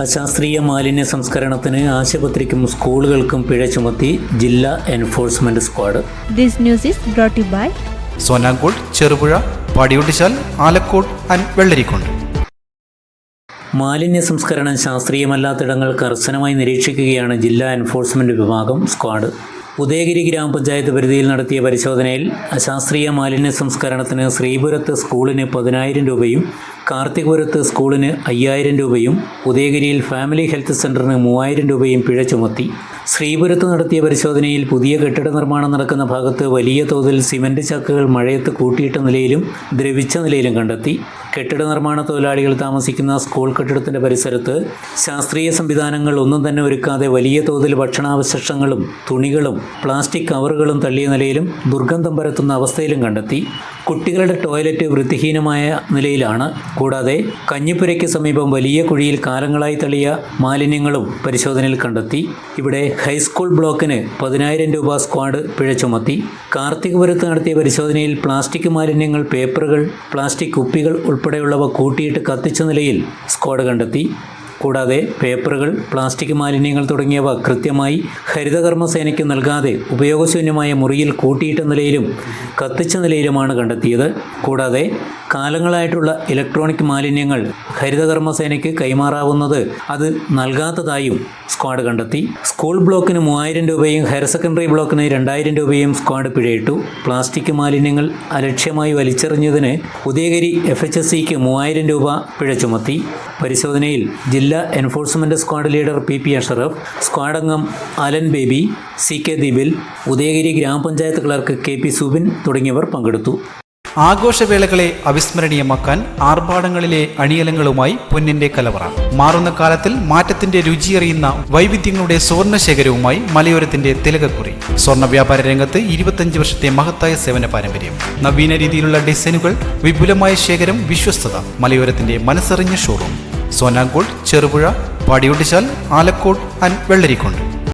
അശാസ്ത്രീയ മാലിന്യ സംസ്കരണത്തിന് ആശുപത്രിക്കും സ്കൂളുകൾക്കും പിഴ ചുമത്തി ജില്ലാ enforcement squad. This news is brought to you by Sonankode, Cherupuzha, Padiyottuchal, Alakode and Vellarikundu. മാലിന്യ സംസ്കരണം ശാസ്ത്രീയമല്ലാത്തിടങ്ങൾ കർശനമായി നിരീക്ഷിക്കുകയാണ് ജില്ലാ എൻഫോഴ്സ്മെന്റ് വിഭാഗം സ്ക്വാഡ്. ഉദയഗിരി ഗ്രാമപഞ്ചായത്ത് പരിധിയിൽ നടത്തിയ പരിശോധനയിൽ അശാസ്ത്രീയ മാലിന്യ സംസ്കരണത്തിന് ശ്രീപുരത്ത് സ്കൂളിന് 10,000 രൂപയും കാർത്തികപുരത്ത് സ്കൂളിന് 5,000 രൂപയും ഉദയഗിരിയിൽ ഫാമിലി ഹെൽത്ത് സെൻ്ററിന് 3,000 രൂപയും പിഴ ചുമത്തി. ശ്രീപുരത്ത് നടത്തിയ പരിശോധനയിൽ പുതിയ കെട്ടിട നിർമ്മാണം നടക്കുന്ന ഭാഗത്ത് വലിയ തോതിൽ സിമൻറ്റ് ചക്കുകൾ മഴയത്ത് കൂട്ടിയിട്ട നിലയിലും ദ്രവിച്ച നിലയിലും കണ്ടെത്തി. കെട്ടിട നിർമ്മാണ തൊഴിലാളികൾ താമസിക്കുന്ന സ്കൂൾ കെട്ടിടത്തിൻ്റെ പരിസരത്ത് ശാസ്ത്രീയ സംവിധാനങ്ങൾ ഒന്നും തന്നെ ഒരുക്കാതെ വലിയ തോതിൽ ഭക്ഷണാവശിഷ്ടങ്ങളും തുണികളും പ്ലാസ്റ്റിക് കവറുകളും തള്ളിയ നിലയിലും ദുർഗന്ധം പരത്തുന്ന അവസ്ഥയിലും കണ്ടെത്തി. കുട്ടികളുടെ ടോയ്ലറ്റ് വൃത്തിഹീനമായ നിലയിലാണ്. കൂടാതെ കഞ്ഞിപ്പുരയ്ക്ക് സമീപം വലിയ കുഴിയിൽ കാലങ്ങളായി തള്ളിയ മാലിന്യങ്ങളും പരിശോധനയിൽ കണ്ടെത്തി. ഇവിടെ ഹൈസ്കൂൾ ബ്ലോക്കിന് 10,000 രൂപ സ്ക്വാഡ് പിഴ ചുമത്തി. കാർത്തികപുരത്ത് നടത്തിയ പരിശോധനയിൽ പ്ലാസ്റ്റിക് മാലിന്യങ്ങൾ, പേപ്പറുകൾ, പ്ലാസ്റ്റിക് കുപ്പികൾ ഉൾപ്പെടെയുള്ളവ കൂട്ടിയിട്ട് കത്തിച്ച നിലയിൽ സ്ക്വാഡ് കണ്ടെത്തി. കൂടാതെ പേപ്പറുകൾ, പ്ലാസ്റ്റിക് മാലിന്യങ്ങൾ തുടങ്ങിയവ കൃത്യമായി ഹരിതകർമ്മസേനയ്ക്ക് നൽകാതെ ഉപയോഗശൂന്യമായ മുറിയിൽ കൂട്ടിയിട്ട നിലയിലും കത്തിച്ച നിലയിലുമാണ് കണ്ടെത്തിയത്. കൂടാതെ കാലങ്ങളായിട്ടുള്ള ഇലക്ട്രോണിക് മാലിന്യങ്ങൾ ഹരിതകർമ്മസേനയ്ക്ക് കൈമാറാവുന്നത് അത് നൽകാത്തതായും സ്ക്വാഡ് കണ്ടെത്തി. സ്കൂൾ ബ്ലോക്കിന് 3,000 രൂപയും ഹയർ സെക്കൻഡറി ബ്ലോക്കിന് 2,000 രൂപയും സ്ക്വാഡ് പിഴയിട്ടു. പ്ലാസ്റ്റിക് മാലിന്യങ്ങൾ അലക്ഷ്യമായി വലിച്ചെറിഞ്ഞതിന് ഉദയഗിരി FHSCക്ക് 3,000 രൂപ പിഴ ചുമത്തി. പരിശോധനയിൽ ജില്ലാ enforcement squad leader PP Ashraf, squad അംഗം Alan Baby, CK Dibil, Udayagiri grama panchayat clerk KP Subin തുടങ്ങിയവർ പങ്കെടുത്തു. ആഘോഷവേളകളെ അവിസ്മരണീയമാക്കാൻ ആർഭാടങ്ങളിലെ അണിയലങ്ങളുമായി പൊന്നിന്റെ കലവറ. മാറുന്ന കാലത്തിൽ മാറ്റത്തിന്റെ രുചിയറിയുന്ന വൈവിധ്യങ്ങളുടെ സുവർണശേഖരവുമായി മലയോരത്തിന്റെ തിലകക്കുറി. സ്വർണ്ണ വ്യാപാര രംഗത്ത് 25 വർഷത്തെ മഹത്തായ സേവന പാരമ്പര്യം. നവീന രീതിയിലുള്ള ഡിസൈനുകൾ, വിപുലമായ ശേഖരം, വിശ്വസ്തത. മലയോരത്തിന്റെ മനസ്സറിഞ്ഞ ഷോറൂം. സോനാങ്കോട്, ചെറുപുഴ, പാടിയൊട്ടിച്ചാൽ, ആലക്കോട് ആൻഡ് വെള്ളരിക്കുണ്ട്.